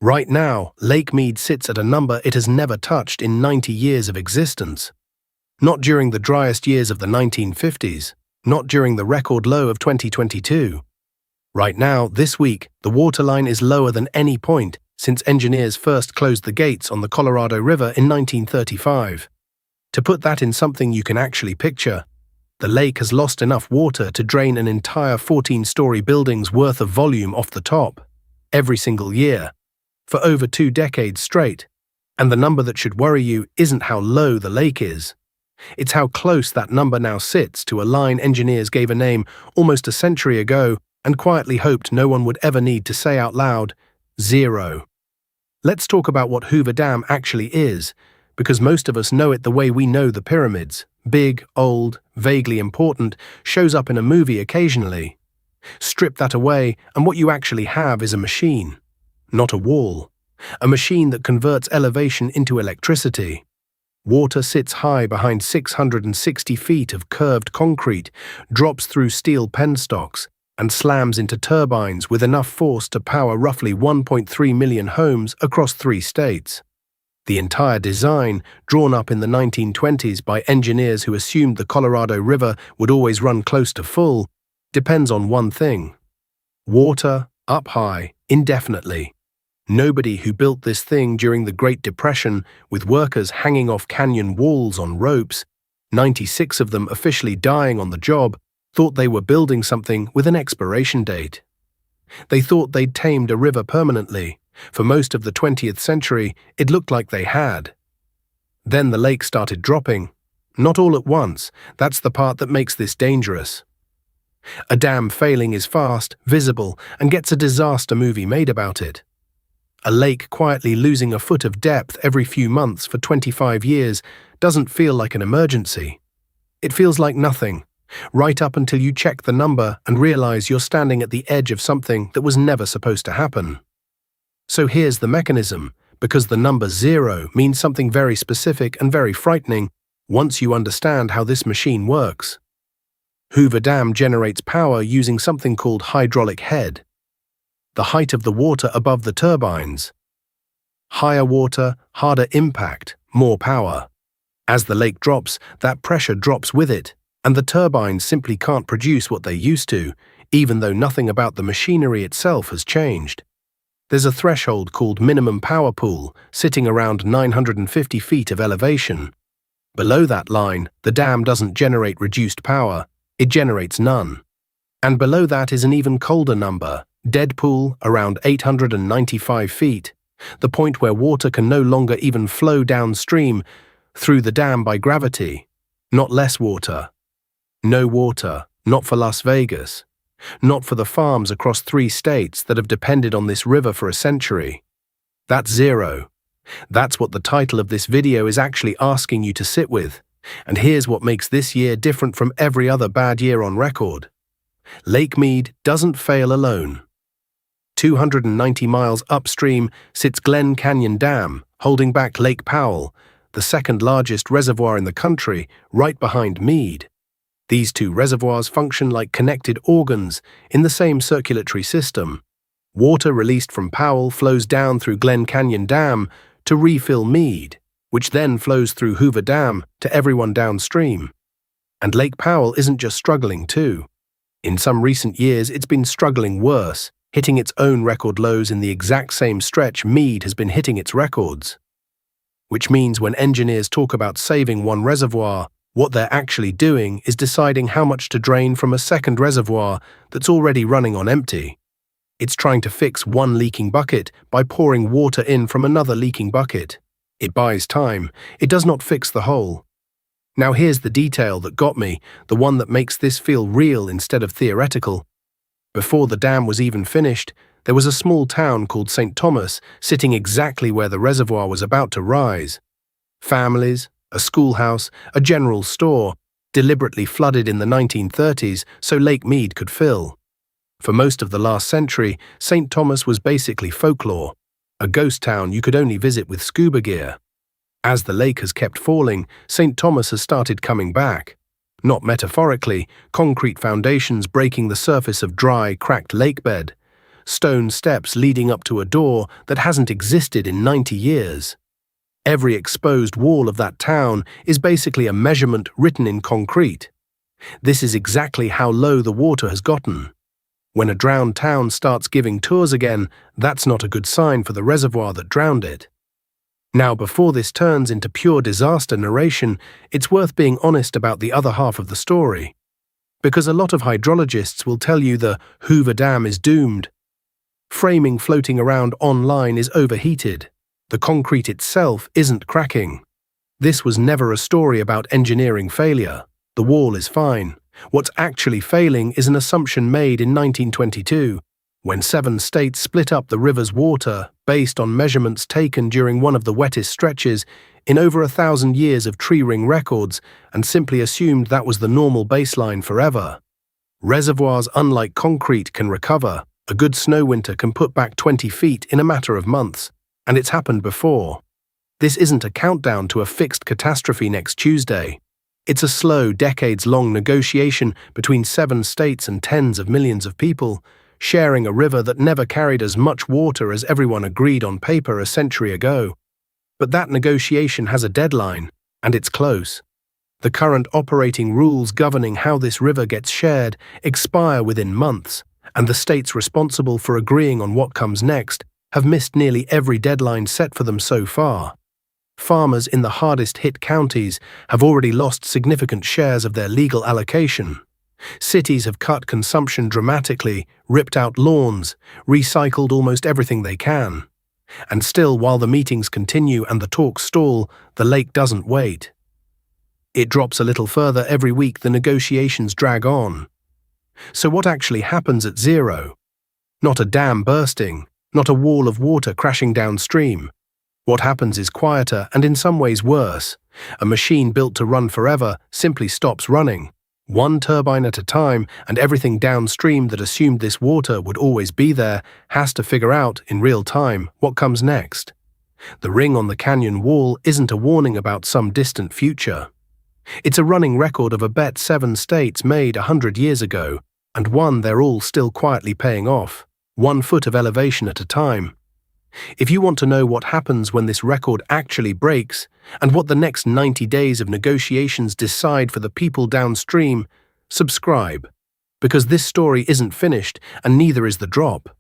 Right now, Lake Mead sits at a number it has never touched in 90 years of existence. Not during the driest years of the 1950s, not during the record low of 2022. Right now, this week, the waterline is lower than any point since engineers first closed the gates on the Colorado River in 1935. To put that in something you can actually picture, the lake has lost enough water to drain an entire 14-story building's worth of volume off the top, every single year, for over 2 decades straight. And the number that should worry you isn't how low the lake is. It's how close that number now sits to a line engineers gave a name almost a century ago and quietly hoped no one would ever need to say out loud: zero. Let's talk about what Hoover Dam actually is, because most of us know it the way we know the pyramids. Big, old, vaguely important, shows up in a movie occasionally. Strip that away, and what you actually have is a machine, not a wall. A machine that converts elevation into electricity. Water sits high behind 660 feet of curved concrete, drops through steel penstocks, and slams into turbines with enough force to power roughly 1.3 million homes across 3 states. The entire design, drawn up in the 1920s by engineers who assumed the Colorado River would always run close to full, depends on one thing: water up high, indefinitely. Nobody who built this thing during the Great Depression, with workers hanging off canyon walls on ropes, 96 of them officially dying on the job, thought they were building something with an expiration date. They thought they'd tamed a river permanently. For most of the 20th century, it looked like they had. Then the lake started dropping. Not all at once. That's the part that makes this dangerous. A dam failing is fast, visible, and gets a disaster movie made about it. A lake quietly losing a foot of depth every few months for 25 years doesn't feel like an emergency. It feels like nothing, right up until you check the number and realize you're standing at the edge of something that was never supposed to happen. So here's the mechanism, because the number 0 means something very specific and very frightening once you understand how this machine works. Hoover Dam generates power using something called hydraulic head, the height of the water above the turbines. Higher water, harder impact, more power. As the lake drops, that pressure drops with it, and the turbines simply can't produce what they used to, even though nothing about the machinery itself has changed. There's a threshold called minimum power pool, sitting around 950 feet of elevation. Below that line, the dam doesn't generate reduced power, it generates none. And below that is an even colder number, dead pool around 895 feet, the point where water can no longer even flow downstream through the dam by gravity. Not less water. No water, not for Las Vegas. Not for the farms across 3 states that have depended on this river for a century. That's 0. That's what the title of this video is actually asking you to sit with. And here's what makes this year different from every other bad year on record. Lake Mead doesn't fail alone. 290 miles upstream sits Glen Canyon Dam, holding back Lake Powell, the second largest reservoir in the country, right behind Mead. These 2 reservoirs function like connected organs in the same circulatory system. Water released from Powell flows down through Glen Canyon Dam to refill Mead, which then flows through Hoover Dam to everyone downstream. And Lake Powell isn't just struggling too. In some recent years, it's been struggling worse, hitting its own record lows in the exact same stretch Mead has been hitting its records. Which means when engineers talk about saving one reservoir, what they're actually doing is deciding how much to drain from a second reservoir that's already running on empty. It's trying to fix one leaking bucket by pouring water in from another leaking bucket. It buys time. It does not fix the hole. Now here's the detail that got me, the one that makes this feel real instead of theoretical. Before the dam was even finished, there was a small town called St. Thomas sitting exactly where the reservoir was about to rise. Families, a schoolhouse, a general store, deliberately flooded in the 1930s so Lake Mead could fill. For most of the last century, St. Thomas was basically folklore, a ghost town you could only visit with scuba gear. As the lake has kept falling, St. Thomas has started coming back. Not metaphorically, concrete foundations breaking the surface of dry, cracked lakebed, stone steps leading up to a door that hasn't existed in 90 years. Every exposed wall of that town is basically a measurement written in concrete. This is exactly how low the water has gotten. When a drowned town starts giving tours again, that's not a good sign for the reservoir that drowned it. Now, before this turns into pure disaster narration, it's worth being honest about the other half of the story. Because a lot of hydrologists will tell you the Hoover Dam is doomed. Framing floating around online is overheated. The concrete itself isn't cracking. This was never a story about engineering failure. The wall is fine. What's actually failing is an assumption made in 1922, when 7 states split up the river's water based on measurements taken during one of the wettest stretches in over 1,000 years of tree ring records, and simply assumed that was the normal baseline forever. Reservoirs, unlike concrete, can recover. A good snow winter can put back 20 feet in a matter of months, and it's happened before. This isn't a countdown to a fixed catastrophe next Tuesday. It's a slow, decades-long negotiation between 7 states and tens of millions of people, sharing a river that never carried as much water as everyone agreed on paper a century ago. But that negotiation has a deadline, and it's close. The current operating rules governing how this river gets shared expire within months, and the states responsible for agreeing on what comes next have missed nearly every deadline set for them so far. Farmers in the hardest-hit counties have already lost significant shares of their legal allocation. Cities have cut consumption dramatically, ripped out lawns, recycled almost everything they can. And still, while the meetings continue and the talks stall, the lake doesn't wait. It drops a little further every week. The negotiations drag on. So what actually happens at zero? Not a dam bursting, not a wall of water crashing downstream. What happens is quieter and in some ways worse. A machine built to run forever simply stops running, one turbine at a time, and everything downstream that assumed this water would always be there has to figure out, in real time, what comes next. The ring on the canyon wall isn't a warning about some distant future. It's a running record of a bet 7 states made 100 years ago, and one they're all still quietly paying off, 1 foot of elevation at a time. If you want to know what happens when this record actually breaks, and what the next 90 days of negotiations decide for the people downstream, subscribe, because this story isn't finished and neither is the drop.